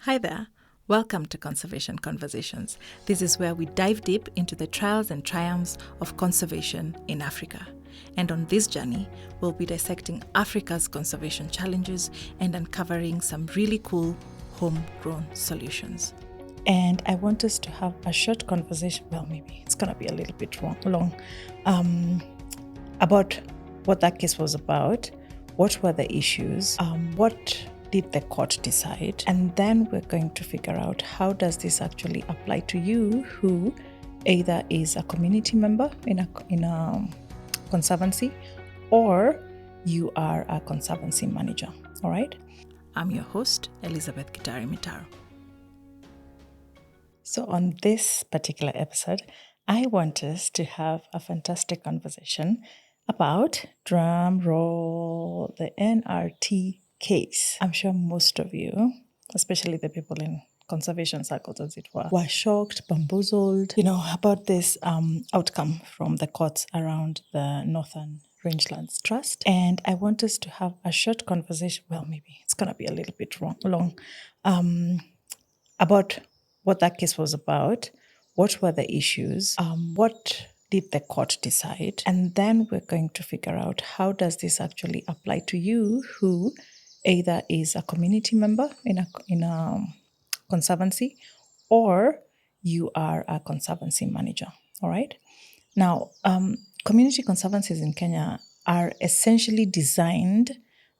Hi there. Welcome to Conservation Conversations. This is where we dive deep into the trials and triumphs of conservation in Africa. And on this journey, we'll be dissecting Africa's conservation challenges and uncovering some really cool homegrown solutions. And I want us to have a short conversation, well, maybe it's going to be a little bit long, about what that case was about, what were the issues, what did the court decide, and then we're going to figure out how does this actually apply to you who either is a community member in a conservancy or you are a conservancy manager. All right, I'm your host, Elizabeth Gitari Mitaro. So on this particular episode, I want us to have a fantastic conversation about, drum roll, the NRT case. I'm sure most of you, especially the people in conservation circles as it were shocked, bamboozled, about this outcome from the courts around the Northern Rangelands Trust. And I want us to have a short conversation, well, maybe it's going to be a little bit long, about what that case was about, what were the issues, what did the court decide, and then we're going to figure out how does this actually apply to you who either is a community member in a conservancy or you are a conservancy manager. All right. Now, community conservancies in Kenya are essentially designed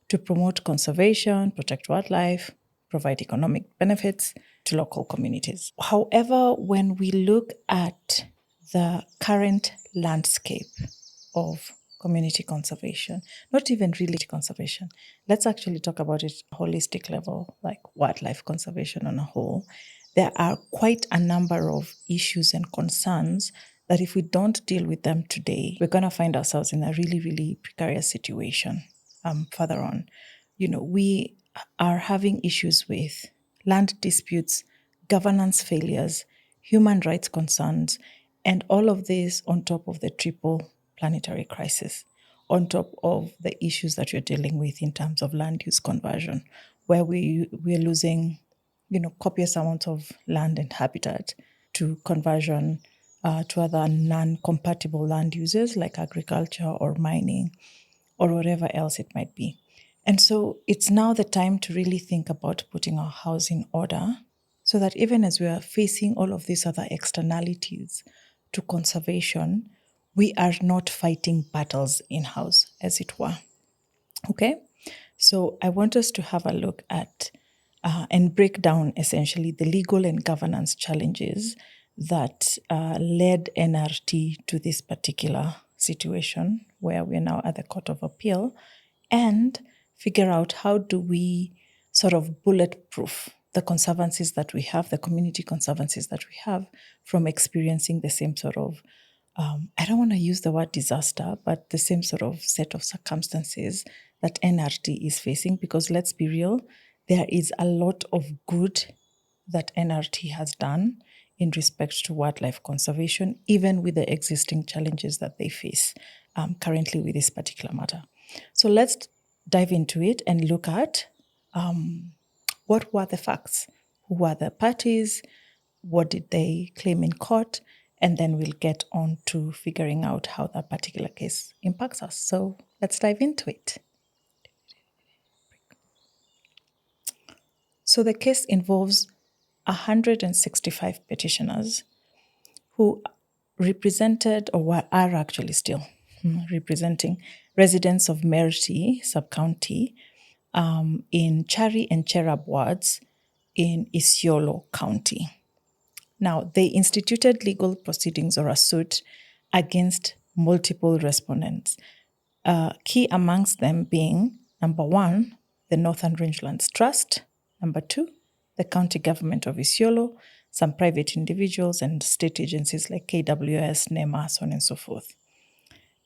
to promote conservation, protect wildlife, provide economic benefits to local communities. However, when we look at the current landscape of community conservation, not even really conservation, let's actually talk about it at a holistic level, like wildlife conservation on a whole. There are quite a number of issues and concerns that if we don't deal with them today, we're going to find ourselves in a really, really precarious situation further on. We are having issues with land disputes, governance failures, human rights concerns, and all of this on top of the triple planetary crisis, on top of the issues that you're dealing with in terms of land use conversion, where we're losing, copious amounts of land and habitat to conversion to other non-compatible land uses like agriculture or mining or whatever else it might be. And so it's now the time to really think about putting our house in order so that even as we are facing all of these other externalities to conservation, we are not fighting battles in-house, as it were. Okay? So I want us to have a look at and break down essentially the legal and governance challenges that led NRT to this particular situation where we're now at the Court of Appeal, and figure out how do we sort of bulletproof the conservancies that we have, the community conservancies that we have, from experiencing the same sort of, I don't want to use the word disaster, but the same sort of set of circumstances that NRT is facing. Because let's be real, there is a lot of good that NRT has done in respect to wildlife conservation, even with the existing challenges that they face currently with this particular matter. So let's dive into it and look at what were the facts, who were the parties, what did they claim in court, and then we'll get on to figuring out how that particular case impacts us. So let's dive into it. So the case involves 165 petitioners who represented, or are actually still representing, residents of Merti sub-county in Chari and Cherab wards in Isiolo County. Now, they instituted legal proceedings or a suit against multiple respondents, key amongst them being, number one, the Northern Rangelands Trust, number two, the county government of Isiolo, some private individuals and state agencies like KWS, NEMA, so on and so forth.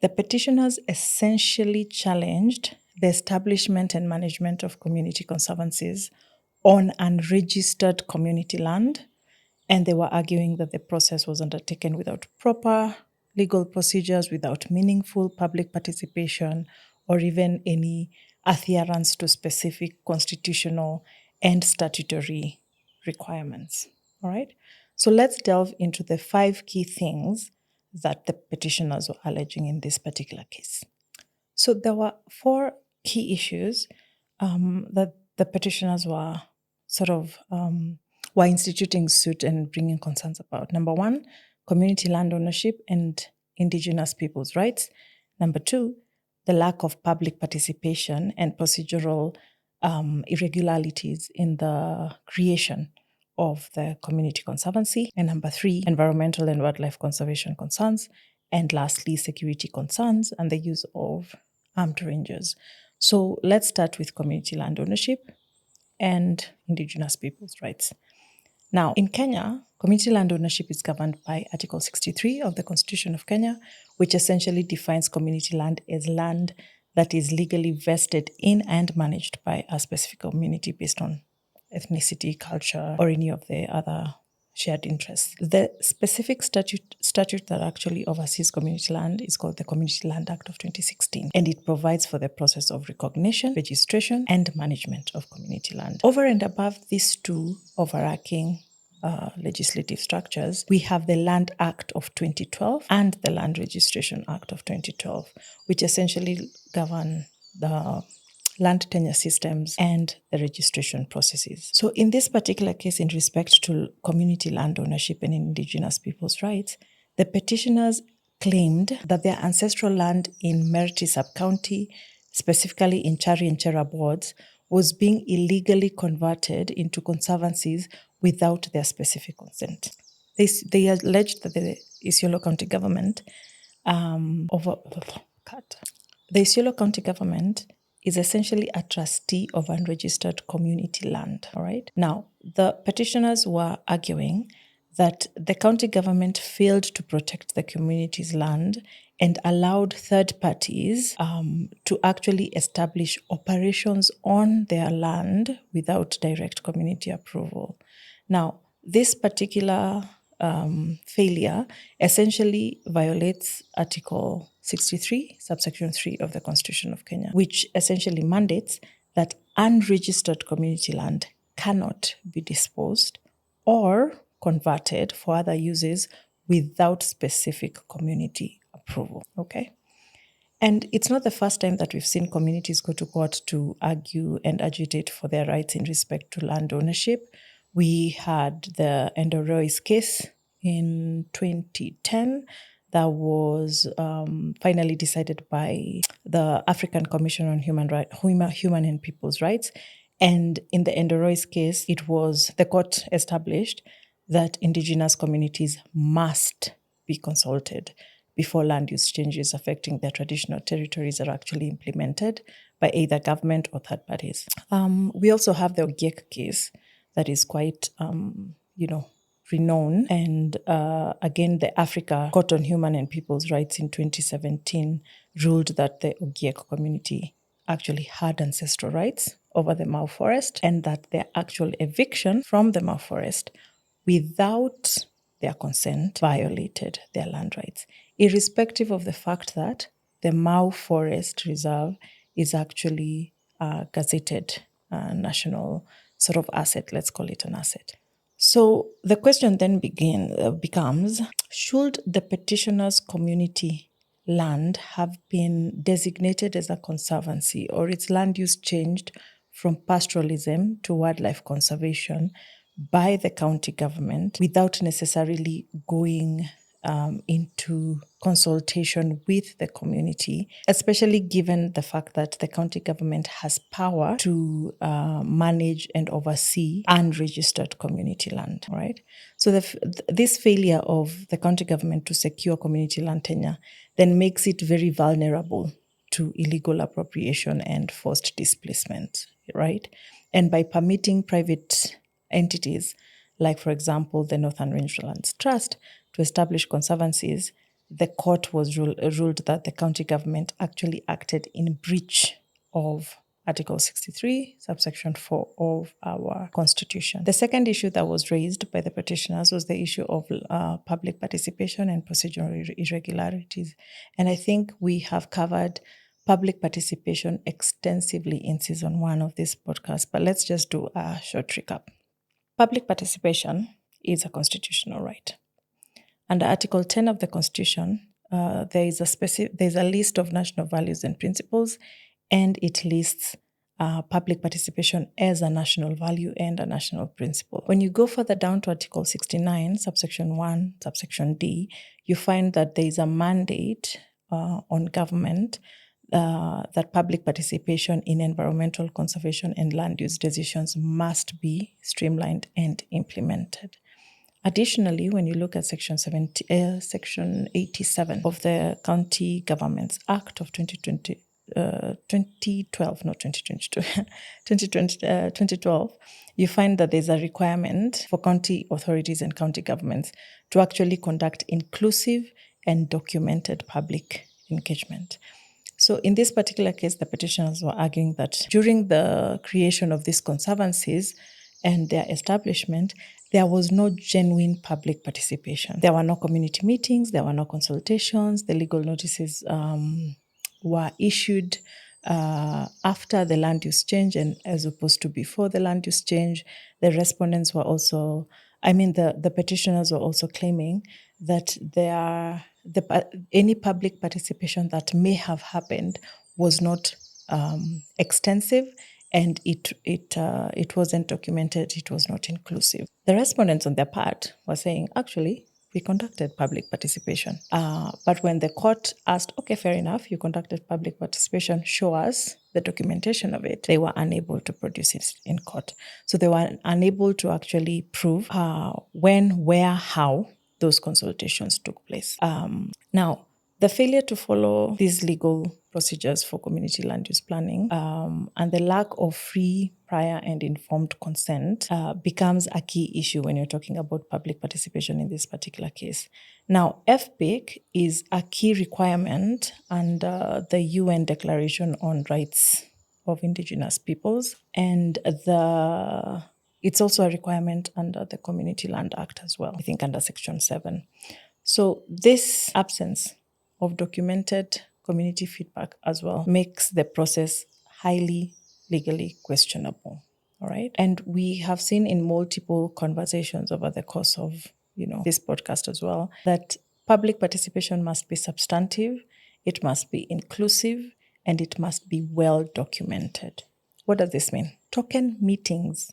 The petitioners essentially challenged the establishment and management of community conservancies on unregistered community land, and they were arguing that the process was undertaken without proper legal procedures, without meaningful public participation, or even any adherence to specific constitutional and statutory requirements. All right. So let's delve into the 5 key things that the petitioners were alleging in this particular case. So there were 4 key issues that the petitioners were were instituting suit and bringing concerns about. Number 1, community land ownership and indigenous people's rights. Number 2, the lack of public participation and procedural irregularities in the creation of the community conservancy. And number 3, environmental and wildlife conservation concerns. And lastly, security concerns and the use of armed rangers. So let's start with community land ownership and indigenous people's rights. Now, in Kenya, community land ownership is governed by Article 63 of the Constitution of Kenya, which essentially defines community land as land that is legally vested in and managed by a specific community based on ethnicity, culture, or any of the other shared interests. The specific statute that actually oversees community land is called the Community Land Act of 2016, and it provides for the process of recognition, registration, and management of community land. Over and above these 2 overarching legislative structures, we have the Land Act of 2012 and the Land Registration Act of 2012, which essentially govern the land tenure systems and the registration processes. So in this particular case, in respect to community land ownership and indigenous people's rights, the petitioners claimed that their ancestral land in NRT sub-county, specifically in Chari and Cherab wards, was being illegally converted into conservancies without their specific consent. They alleged that the Isiolo County government is essentially a trustee of unregistered community land, all right? Now, the petitioners were arguing that the county government failed to protect the community's land and allowed third parties to actually establish operations on their land without direct community approval. Now, this particular failure essentially violates Article 63, subsection 3 of the Constitution of Kenya, which essentially mandates that unregistered community land cannot be disposed or converted for other uses without specific community approval, okay? And it's not the first time that we've seen communities go to court to argue and agitate for their rights in respect to land ownership. We had the Endorois case in 2010 that was finally decided by the African Commission on Human and People's Rights. And in the Endorois case, the court established that indigenous communities must be consulted before land use changes affecting their traditional territories are actually implemented by either government or third parties. We also have the Ogiek case that is quite, renowned. And again, the Africa Court on Human and People's Rights in 2017 ruled that the Ogiek community actually had ancestral rights over the Mau Forest and that their actual eviction from the Mau Forest without their consent violated their land rights, irrespective of the fact that the Mau Forest Reserve is actually a gazetted national sort of asset, let's call it an asset. So the question then becomes, should the petitioner's community land have been designated as a conservancy or its land use changed from pastoralism to wildlife conservation by the county government without necessarily going into consultation with the community, especially given the fact that the county government has power to manage and oversee unregistered community land, right? So this failure of the county government to secure community land tenure then makes it very vulnerable to illegal appropriation and forced displacement, right? And by permitting private entities, like, for example, the Northern Rangelands Trust, to establish conservancies, the court was ruled that the county government actually acted in breach of Article 63, subsection 4 of our Constitution. The second issue that was raised by the petitioners was the issue of public participation and procedural irregularities. And I think we have covered public participation extensively in season 1 of this podcast, but let's just do a short recap. Public participation is a constitutional right. Under Article 10 of the Constitution, there is a list of national values and principles, and it lists public participation as a national value and a national principle. When you go further down to Article 69, subsection 1, subsection D, you find that there is a mandate on government that public participation in environmental conservation and land use decisions must be streamlined and implemented. Additionally, when you look at Section 87 of the County Governments Act of 2012, not 2022, 2012, you find that there's a requirement for county authorities and county governments to actually conduct inclusive and documented public engagement. So in this particular case, the petitioners were arguing that during the creation of these conservancies and their establishment, there was no genuine public participation. There were no community meetings, there were no consultations, the legal notices were issued after the land use change and as opposed to before the land use change. The respondents were also, the petitioners were also claiming that any public participation that may have happened was not extensive, and it wasn't documented, it was not inclusive. The respondents on their part were saying, actually, we conducted public participation. But when the court asked, okay, fair enough, you conducted public participation, show us the documentation of it, they were unable to produce it in court. So they were unable to actually prove when, where, how those consultations took place. Now, the failure to follow these legal procedures for community land use planning and the lack of free, prior, and informed consent becomes a key issue when you're talking about public participation in this particular case. Now, FPIC is a key requirement under the UN Declaration on Rights of Indigenous Peoples, and it's also a requirement under the Community Land Act as well, I think under Section 7. So this absence of documented community feedback as well makes the process highly legally questionable. All right. And we have seen in multiple conversations over the course of, this podcast as well, that public participation must be substantive, it must be inclusive, and it must be well documented. What does this mean? Token meetings,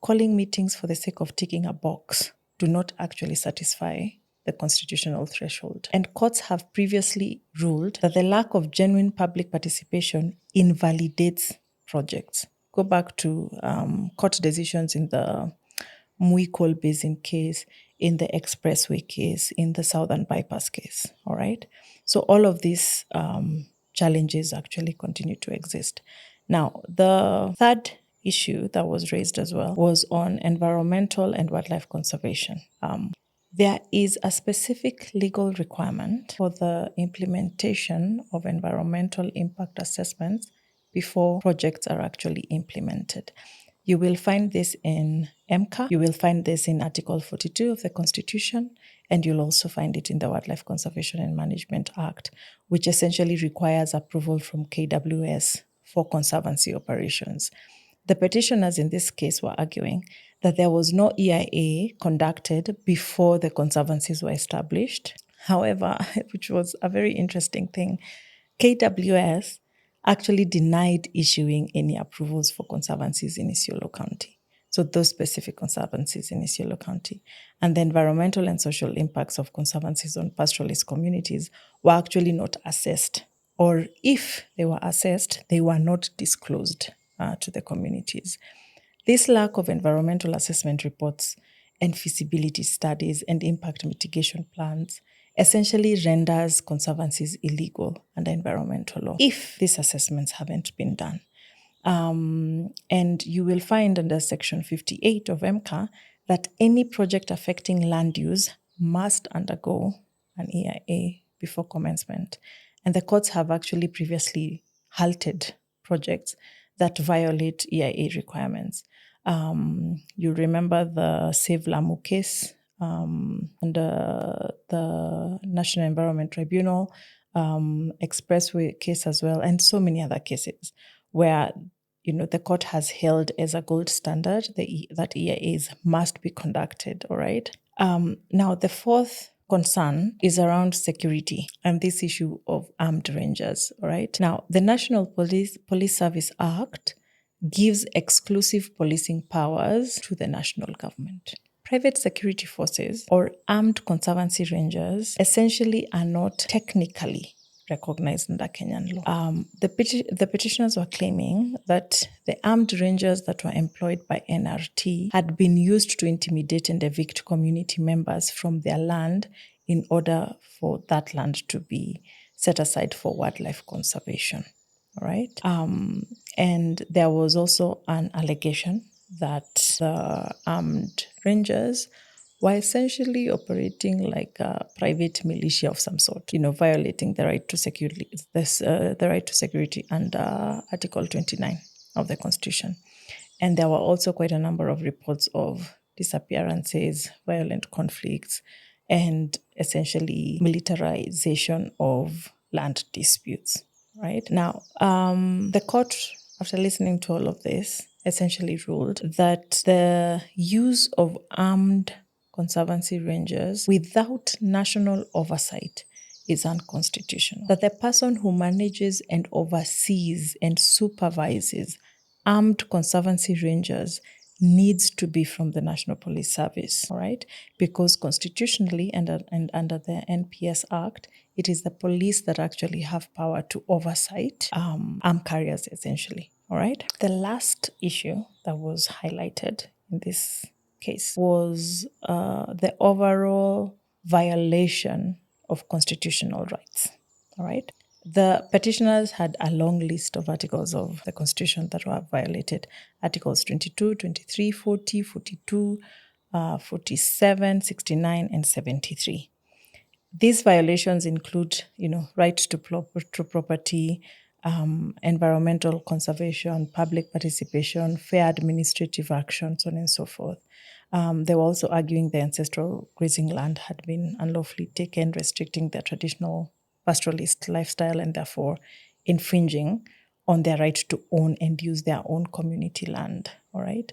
calling meetings for the sake of ticking a box do not actually satisfy the constitutional threshold. And courts have previously ruled that the lack of genuine public participation invalidates projects. Go back to court decisions in the Muikol Basin case, in the Expressway case, in the Southern Bypass case, all right? So all of these challenges actually continue to exist. Now, the third issue that was raised as well was on environmental and wildlife conservation. There is a specific legal requirement for the implementation of environmental impact assessments before projects are actually implemented. You will find this in MCA, you will find this in Article 42 of the Constitution, and you'll also find it in the Wildlife Conservation and Management Act, which essentially requires approval from KWS for conservancy operations. The petitioners in this case were arguing that there was no EIA conducted before the conservancies were established. However, which was a very interesting thing, KWS actually denied issuing any approvals for conservancies in Isiolo County. So those specific conservancies in Isiolo County. And the environmental and social impacts of conservancies on pastoralist communities were actually not assessed. Or if they were assessed, they were not disclosed to the communities. This lack of environmental assessment reports and feasibility studies and impact mitigation plans essentially renders conservancies illegal under environmental law if these assessments haven't been done. And you will find under Section 58 of MCA that any project affecting land use must undergo an EIA before commencement. And the courts have actually previously halted projects that violate EIA requirements. You remember the Save Lamu case under the National Environment Tribunal, Expressway case as well, and so many other cases where, the court has held as a gold standard that EIAs must be conducted, all right? Now, the fourth concern is around security and this issue of armed rangers, all right? Now, the National Police Service Act gives exclusive policing powers to the national government. Private security forces or armed conservancy rangers essentially are not technically recognized under Kenyan law. The petitioners were claiming that the armed rangers that were employed by NRT had been used to intimidate and evict community members from their land in order for that land to be set aside for wildlife conservation. All right. And there was also an allegation that the armed rangers were essentially operating like a private militia of some sort, violating the right to security, the right to security under Article 29 of the Constitution. And there were also quite a number of reports of disappearances, violent conflicts, and essentially militarization of land disputes. Right now, the court, after listening to all of this, essentially ruled that the use of armed conservancy rangers without national oversight is unconstitutional. That the person who manages and oversees and supervises armed conservancy rangers needs to be from the National Police Service, all right? Because constitutionally and under the NPS Act, it is the police that actually have power to oversight armed carriers, essentially, all right? The last issue that was highlighted in this case was the overall violation of constitutional rights, all right? The petitioners had a long list of articles of the Constitution that were violated. Articles 22, 23, 40, 42, 47, 69, and 73. These violations include, right to property, environmental conservation, public participation, fair administrative action, so on and so forth. They were also arguing the ancestral grazing land had been unlawfully taken, restricting their traditional pastoralist lifestyle and therefore infringing on their right to own and use their own community land, all right?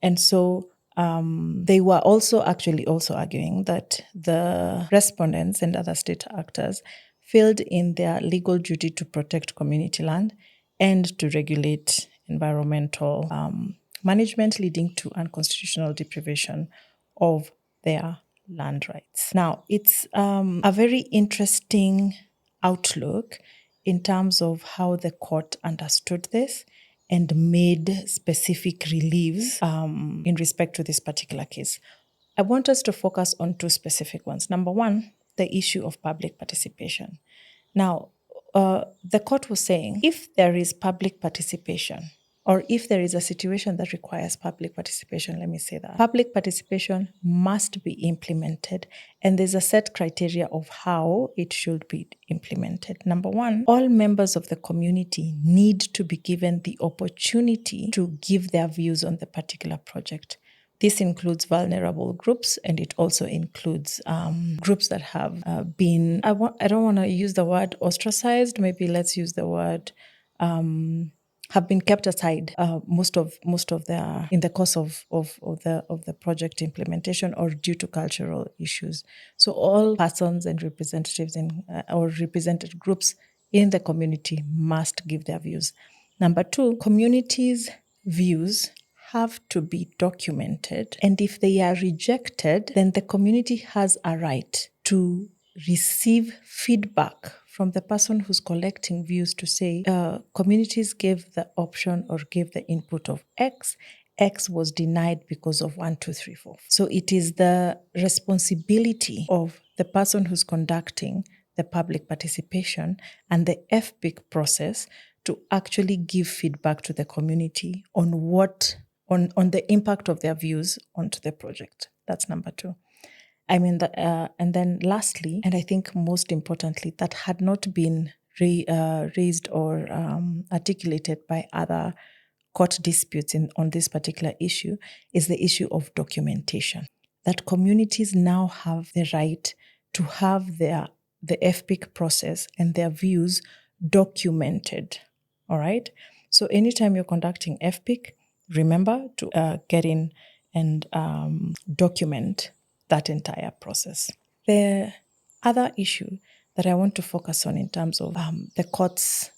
And so they were also arguing that the respondents and other state actors failed in their legal duty to protect community land and to regulate environmental management, leading to unconstitutional deprivation of their land rights. Now, it's a very interesting outlook in terms of how the court understood this and made specific reliefs in respect to this particular case. I want us to focus on two specific ones. Number one, the issue of public participation. Now, the court was saying if there is public participation, or if there is a situation that requires public participation, let me say that, public participation must be implemented, and there's a set criteria of how it should be implemented. Number one, all members of the community need to be given the opportunity to give their views on the particular project. This includes vulnerable groups, and it also includes groups that have been, I don't want to use the word ostracized, maybe let's use the word have been kept aside most of their in the course of the project implementation or due to cultural issues. So all persons and representatives or represented groups in the community must give their views. Number two, communities' views have to be documented, and if they are rejected, then the community has a right to receive feedback from the person who's collecting views to say, communities gave the option or gave the input of X was denied because of 1, 2, 3, 4. So it is the responsibility of the person who's conducting the public participation and the FPIC process to actually give feedback to the community on on the impact of their views onto the project. That's number two. And then lastly, and I think most importantly, that had not been raised or articulated by other court disputes on this particular issue, is the issue of documentation. That communities now have the right to have the FPIC process and their views documented. All right. So anytime you're conducting FPIC, remember to get in and document that entire process. The other issue that I want to focus on in terms of the court's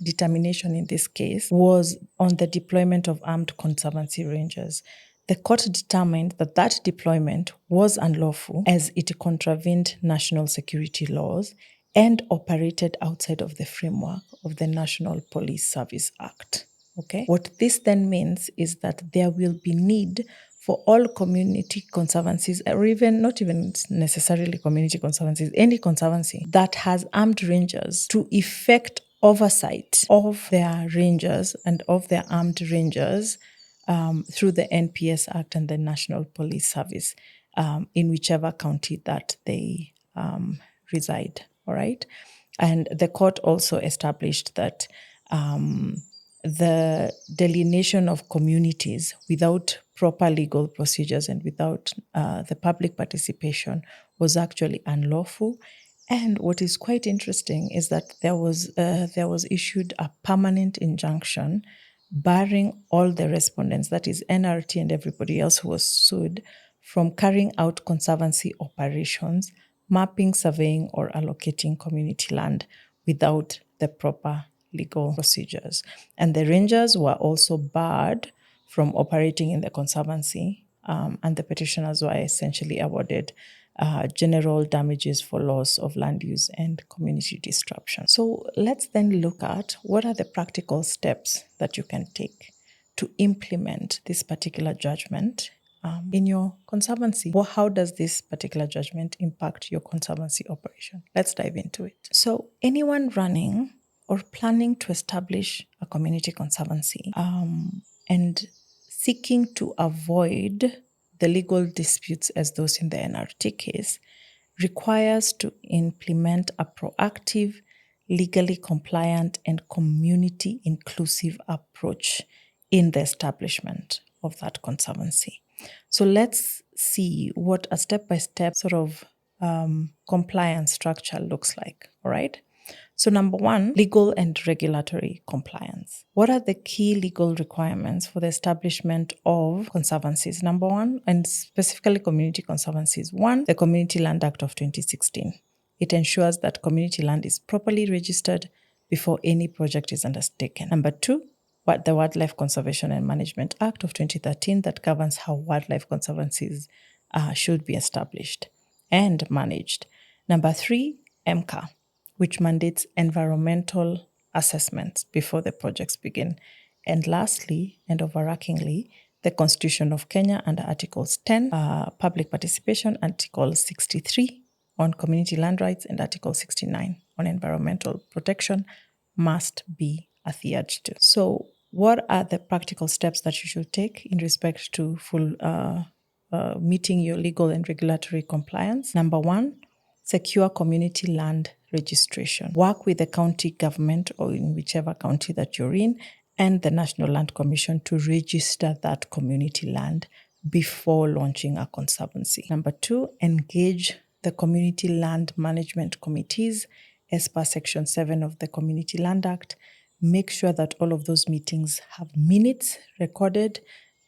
determination in this case was on the deployment of armed conservancy rangers. The court determined that that deployment was unlawful as it contravened national security laws and operated outside of the framework of the National Police Service Act. Okay. What this then means is that there will be need for all community conservancies, or even not even necessarily community conservancies, any conservancy that has armed rangers to effect oversight of their rangers and of their armed rangers through the NPS Act and the National Police Service in whichever county that they reside. All right. And the court also established that the delineation of communities without proper legal procedures and without the public participation was actually unlawful. And what is quite interesting is that there was issued a permanent injunction barring all the respondents, that is NRT and everybody else who was sued, from carrying out conservancy operations, mapping, surveying, or allocating community land without the proper legal procedures. And the rangers were also barred from operating in the conservancy, and the petitioners were essentially awarded general damages for loss of land use and community disruption. So let's then look at what are the practical steps that you can take to implement this particular judgment in your conservancy. Well, how does this particular judgment impact your conservancy operation? Let's dive into it. So anyone running or planning to establish a community conservancy and seeking to avoid the legal disputes as those in the NRT case requires to implement a proactive, legally compliant, and community inclusive approach in the establishment of that conservancy. So let's see what a step-by-step sort of compliance structure looks like, all right? So number one, legal and regulatory compliance. What are the key legal requirements for the establishment of conservancies? Number one, and specifically community conservancies. One, the Community Land Act of 2016. It ensures that community land is properly registered before any project is undertaken. Number two, the Wildlife Conservation and Management Act of 2013 that governs how wildlife conservancies should be established and managed. Number three, MCA, which mandates environmental assessments before the projects begin. And lastly, and overarchingly, the Constitution of Kenya under Articles 10, public participation, Article 63 on community land rights, and Article 69 on environmental protection must be adhered to. So what are the practical steps that you should take in respect to full meeting your legal and regulatory compliance? Number one, secure community land registration. Work with the county government or in whichever county that you're in and the National Land Commission to register that community land before launching a conservancy. Number two, engage the community land management committees as per Section 7 of the Community Land Act. Make sure that all of those meetings have minutes recorded.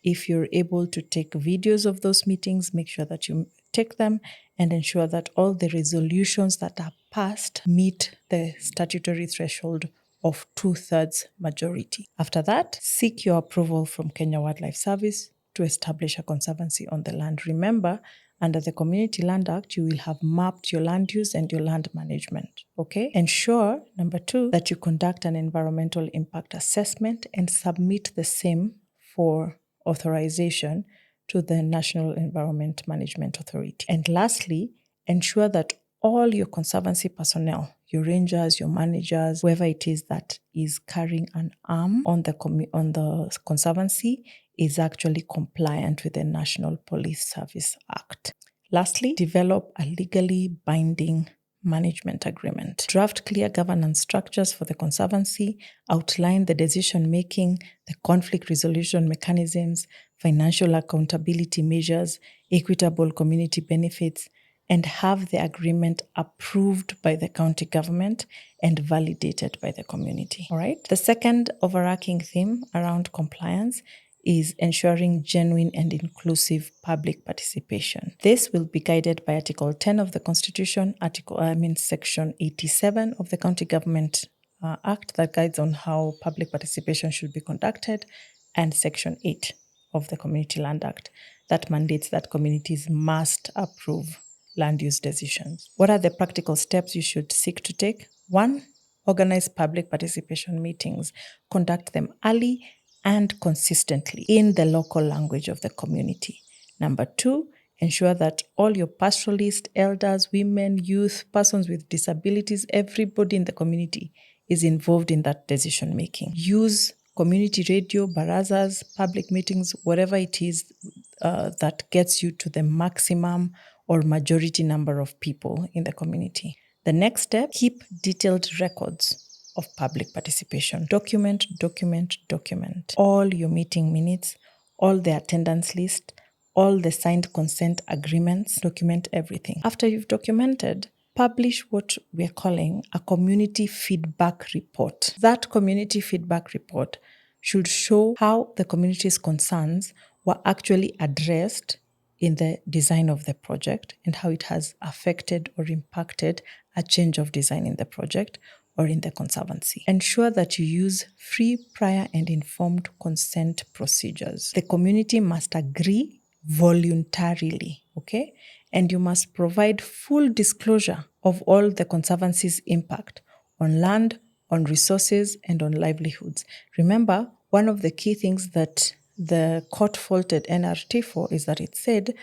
If you're able to take videos of those meetings, make sure that you take them and ensure that all the resolutions that are passed meet the statutory threshold of 2/3 majority. After that, seek your approval from Kenya Wildlife Service to establish a conservancy on the land. Remember, under the Community Land Act, you will have mapped your land use and your land management, okay? Ensure, number two, that you conduct an environmental impact assessment and submit the same for authorization to the National Environment Management Authority. And lastly, ensure that all your conservancy personnel, your rangers, your managers, whoever it is that is carrying an arm on the conservancy is actually compliant with the National Police Service Act. Lastly, develop a legally binding management agreement. Draft clear governance structures for the conservancy, outline the decision-making, the conflict resolution mechanisms, financial accountability measures, equitable community benefits, and have the agreement approved by the county government and validated by the community. All right. The second overarching theme around compliance is ensuring genuine and inclusive public participation. This will be guided by Article 10 of the Constitution, Section 87 of the County Government Act that guides on how public participation should be conducted, and Section 8 of the Community Land Act that mandates that communities must approve land use decisions. What are the practical steps you should seek to take? 1, organize public participation meetings. Conduct them early and consistently in the local language of the community. Number 2, ensure that all your pastoralists, elders, women, youth, persons with disabilities, everybody in the community is involved in that decision making. Use community radio, barazas, public meetings, whatever it is that gets you to the maximum or majority number of people in the community. The next step, keep detailed records of public participation. Document all your meeting minutes, all the attendance list, all the signed consent agreements. Document everything. After you've documented, publish what we're calling a community feedback report. That community feedback report should show how the community's concerns were actually addressed in the design of the project and how it has affected or impacted a change of design in the project or in the conservancy. Ensure that you use free, prior, and informed consent procedures. The community must agree voluntarily, okay? And you must provide full disclosure of all the conservancy's impact on land, on resources, and on livelihoods. Remember, one of the key things that the court faulted NRT for is that it said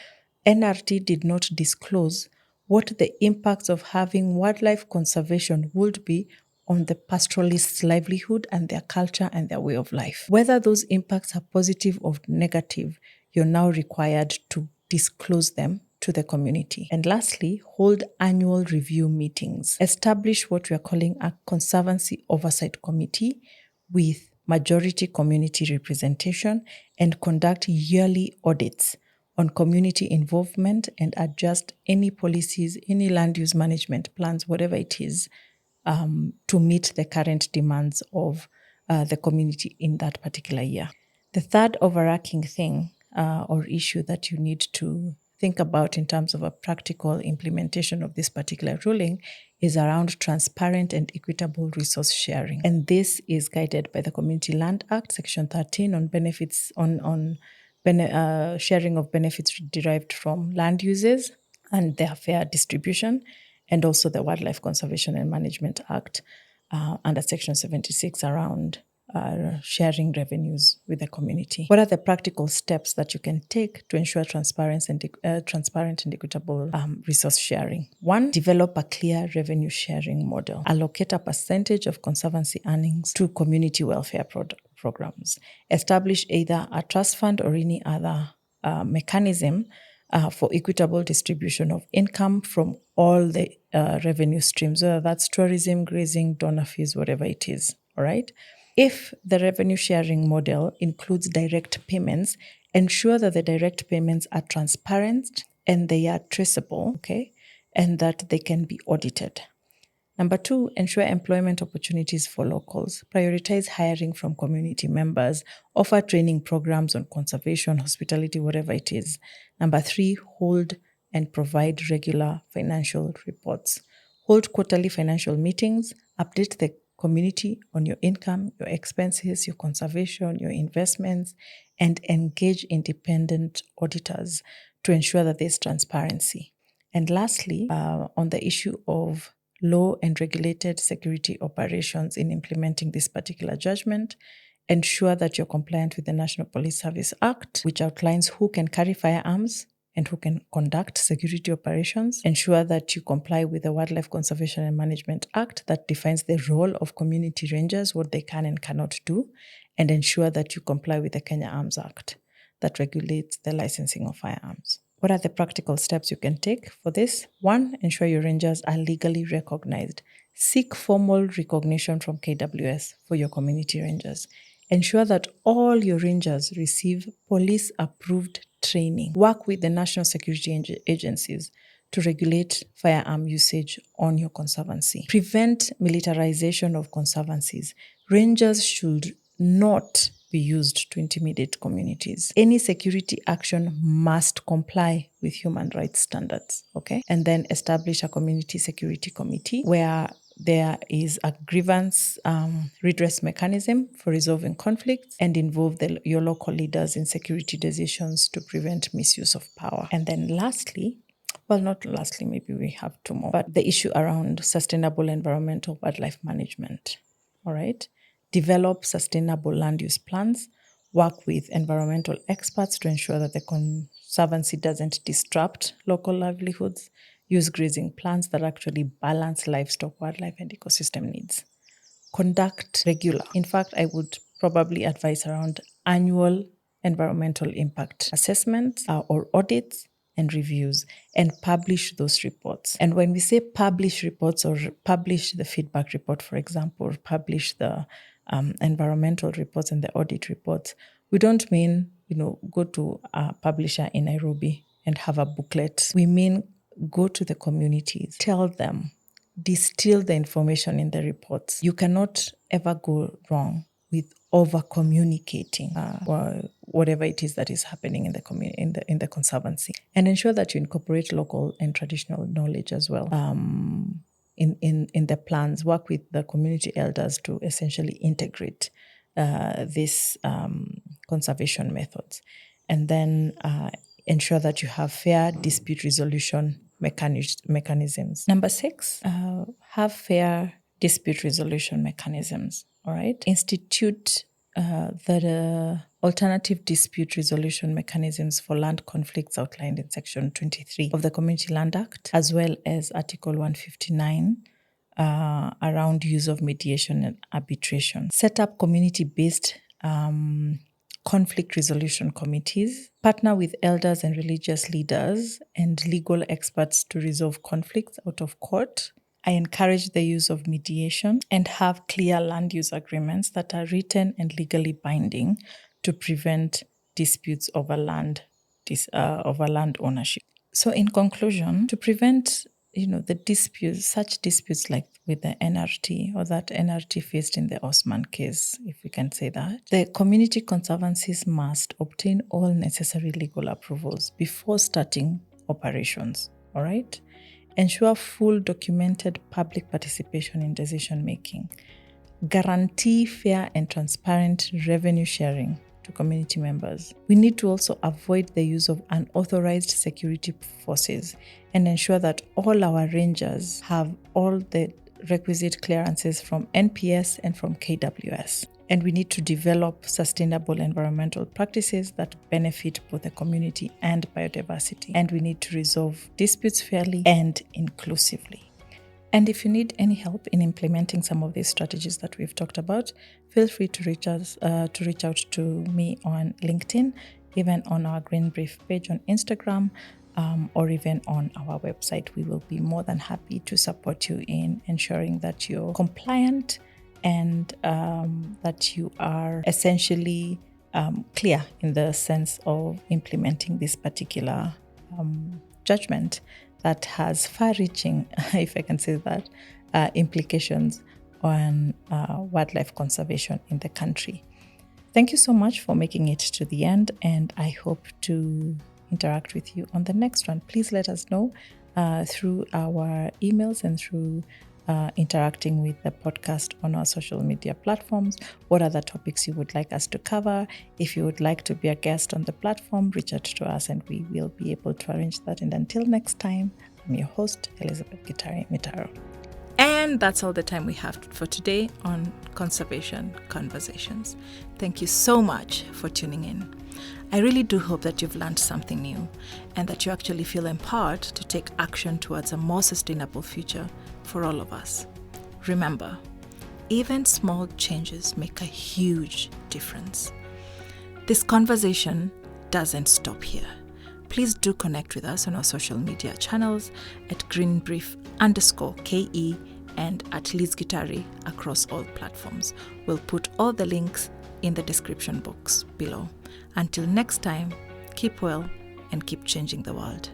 NRT did not disclose what the impacts of having wildlife conservation would be on the pastoralist's livelihood and their culture and their way of life. Whether those impacts are positive or negative, you're now required to disclose them to the community. And lastly, hold annual review meetings. Establish what we are calling a Conservancy Oversight Committee with majority community representation and conduct yearly audits on community involvement and adjust any policies, any land use management plans, whatever it is, to meet the current demands of the community in that particular year. The third overarching thing or issue that you need to think about in terms of a practical implementation of this particular ruling is around transparent and equitable resource sharing. And this is guided by the Community Land Act, Section 13, on benefits sharing of benefits derived from land uses and their fair distribution, and also the Wildlife Conservation and Management Act under Section 76 around sharing revenues with the community. What are the practical steps that you can take to ensure transparent and equitable resource sharing? 1, develop a clear revenue sharing model. Allocate a percentage of conservancy earnings to community welfare programs. Establish either a trust fund or any other mechanism for equitable distribution of income from all the revenue streams, whether that's tourism, grazing, donor fees, whatever it is. All right. If the revenue sharing model includes direct payments, ensure that the direct payments are transparent and they are traceable, okay, and that they can be audited. Number 2, ensure employment opportunities for locals. Prioritize hiring from community members. Offer training programs on conservation, hospitality, whatever it is. Number 3, hold and provide regular financial reports. Hold quarterly financial meetings. Update the community on your income, your expenses, your conservation, your investments, and engage independent auditors to ensure that there's transparency. And lastly, on the issue of law and regulated security operations in implementing this particular judgment, ensure that you're compliant with the National Police Service Act, which outlines who can carry firearms and who can conduct security operations. Ensure that you comply with the Wildlife Conservation and Management Act that defines the role of community rangers, what they can and cannot do, and ensure that you comply with the Kenya Arms Act that regulates the licensing of firearms. What are the practical steps you can take for this? 1, ensure your rangers are legally recognized. Seek formal recognition from KWS for your community rangers. Ensure that all your rangers receive police-approved training. Work with the national security agencies to regulate firearm usage on your conservancy. Prevent militarization of conservancies. Rangers should not be used to intimidate communities. Any security action must comply with human rights standards, okay? And then establish a community security committee where there is a grievance redress mechanism for resolving conflicts and involve your local leaders in security decisions to prevent misuse of power. And then lastly, well, not lastly, maybe we have two more, but the issue around sustainable environmental wildlife management, all right? Develop sustainable land use plans, work with environmental experts to ensure that the conservancy doesn't disrupt local livelihoods, use grazing plans that actually balance livestock, wildlife, and ecosystem needs. Conduct regular. In fact, I would probably advise around annual environmental impact assessments or audits and reviews, and publish those reports. And when we say publish reports or publish the feedback report, for example, or publish the environmental reports and the audit reports, we don't mean, go to a publisher in Nairobi and have a booklet. We mean go to the communities, tell them, distill the information in the reports. You cannot ever go wrong with over communicating or whatever it is that is happening in the in the conservancy, and ensure that you incorporate local and traditional knowledge as well in the plans. Work with the community elders to essentially integrate these conservation methods, and then ensure that you have fair dispute resolution mechanisms. Number 6, have fair dispute resolution mechanisms. All right. Institute the alternative dispute resolution mechanisms for land conflicts outlined in Section 23 of the Community Land Act, as well as Article 159 around use of mediation and arbitration. Set up community-based conflict resolution committees. Partner with elders and religious leaders and legal experts to resolve conflicts out of court. I encourage the use of mediation and have clear land use agreements that are written and legally binding to prevent disputes over land ownership. So in conclusion, to prevent the disputes, such disputes like with the NRT or that NRT faced in the Osman case, if we can say that, the community conservancies must obtain all necessary legal approvals before starting operations, all right? Ensure full documented public participation in decision making. Guarantee fair and transparent revenue sharing to community members. We need to also avoid the use of unauthorized security forces and ensure that all our rangers have all the requisite clearances from NPS and from KWS. And we need to develop sustainable environmental practices that benefit both the community and biodiversity. And we need to resolve disputes fairly and inclusively. And if you need any help in implementing some of these strategies that we've talked about, feel free to reach out to me on LinkedIn, even on our Green Brief page on Instagram, or even on our website. We will be more than happy to support you in ensuring that you're compliant and that you are essentially clear in the sense of implementing this particular judgment that has far-reaching, if I can say that, implications on wildlife conservation in the country. Thank you so much for making it to the end, and I hope to interact with you on the next one. Please let us know through our emails and through interacting with the podcast on our social media platforms. What other topics you would like us to cover? If you would like to be a guest on the platform, reach out to us and we will be able to arrange that. And until next time, I'm your host, Elizabeth Gitari Mitaro. And that's all the time we have for today on Conservation Conversations. Thank you so much for tuning in. I really do hope that you've learned something new and that you actually feel empowered to take action towards a more sustainable future for all of us. Remember, even small changes make a huge difference. This conversation doesn't stop here. Please do connect with us on our social media channels at greenbrief_KE and at Liz Gitari across all platforms. We'll put all the links in the description box below. Until next time, keep well and keep changing the world.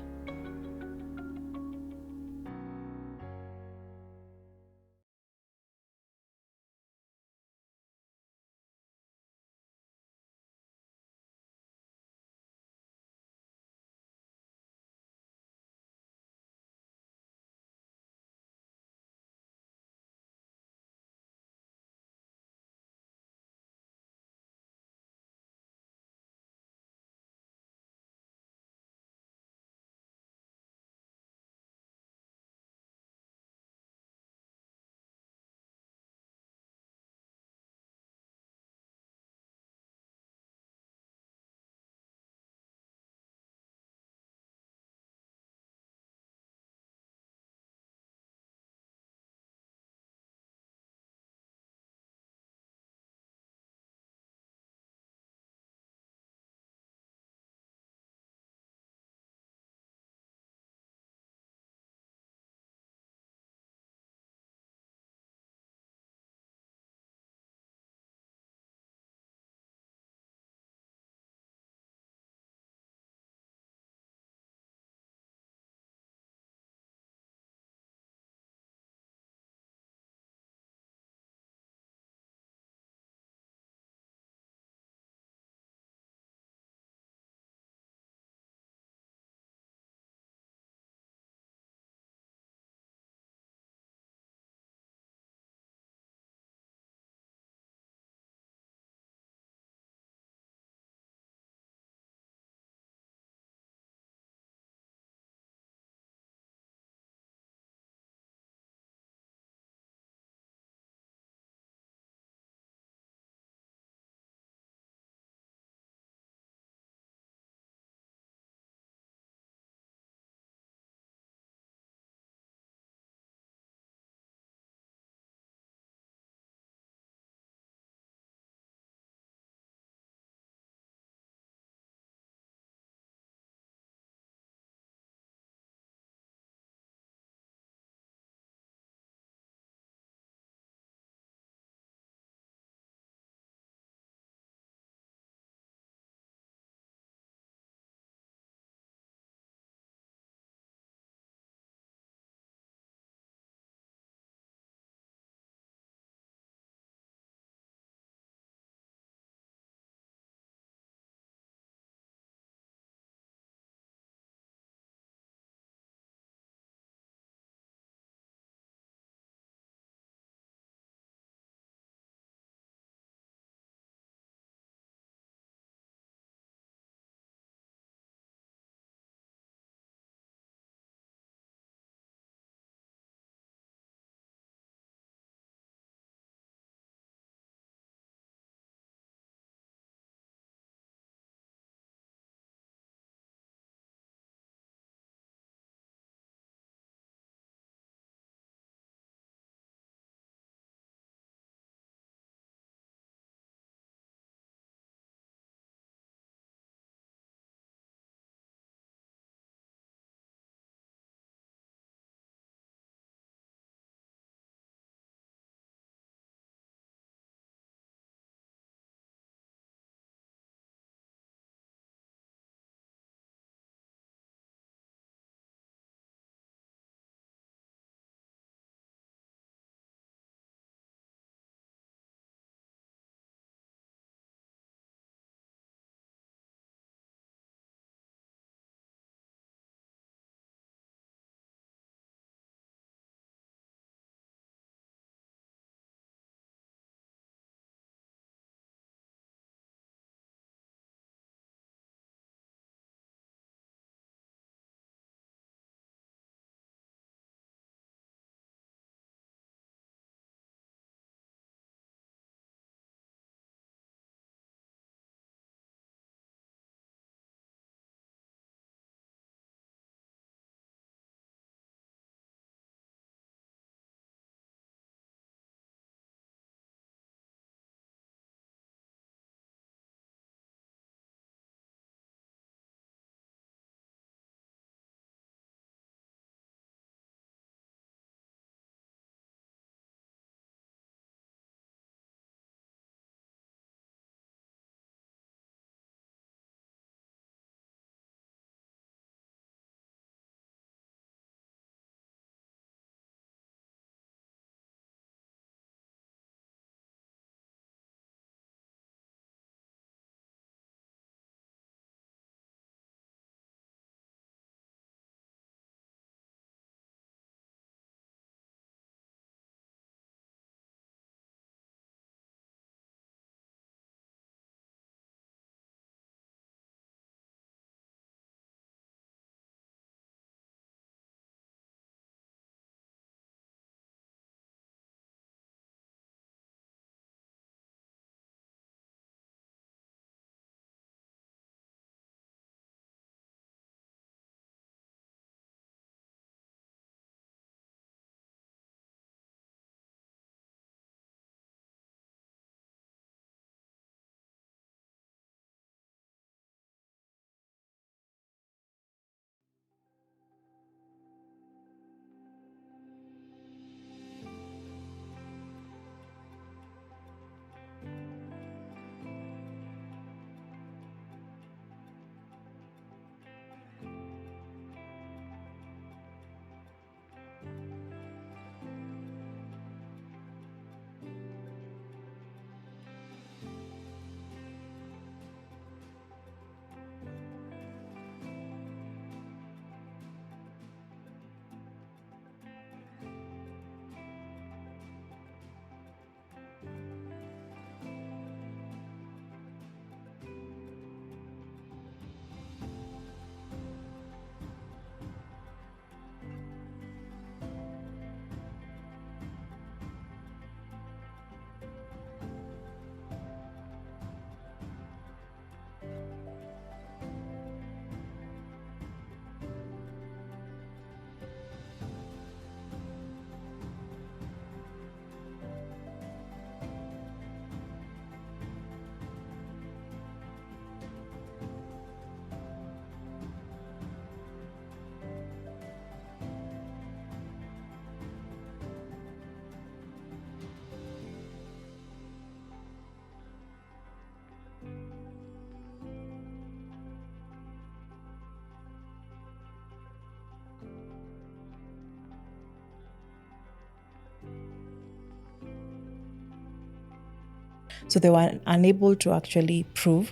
So they were unable to actually prove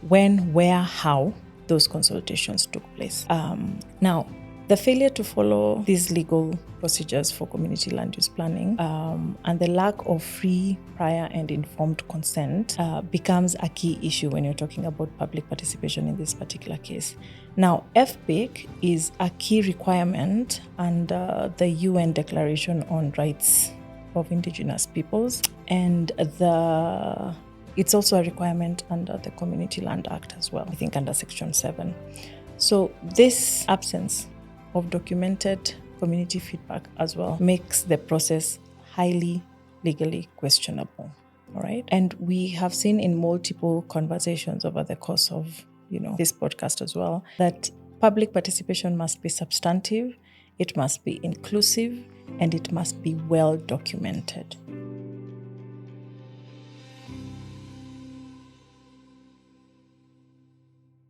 when, where, how those consultations took place. Now, the failure to follow these legal procedures for community land use planning and the lack of free, prior, and informed consent becomes a key issue when you're talking about public participation in this particular case. Now, FPIC is a key requirement under the UN Declaration on Rights of Indigenous Peoples, and it's also a requirement under the Community Land Act as well, I think under Section 7. So this absence of documented community feedback as well makes the process highly legally questionable. All right. And we have seen in multiple conversations over the course of, this podcast as well, that public participation must be substantive, it must be inclusive, and it must be well documented.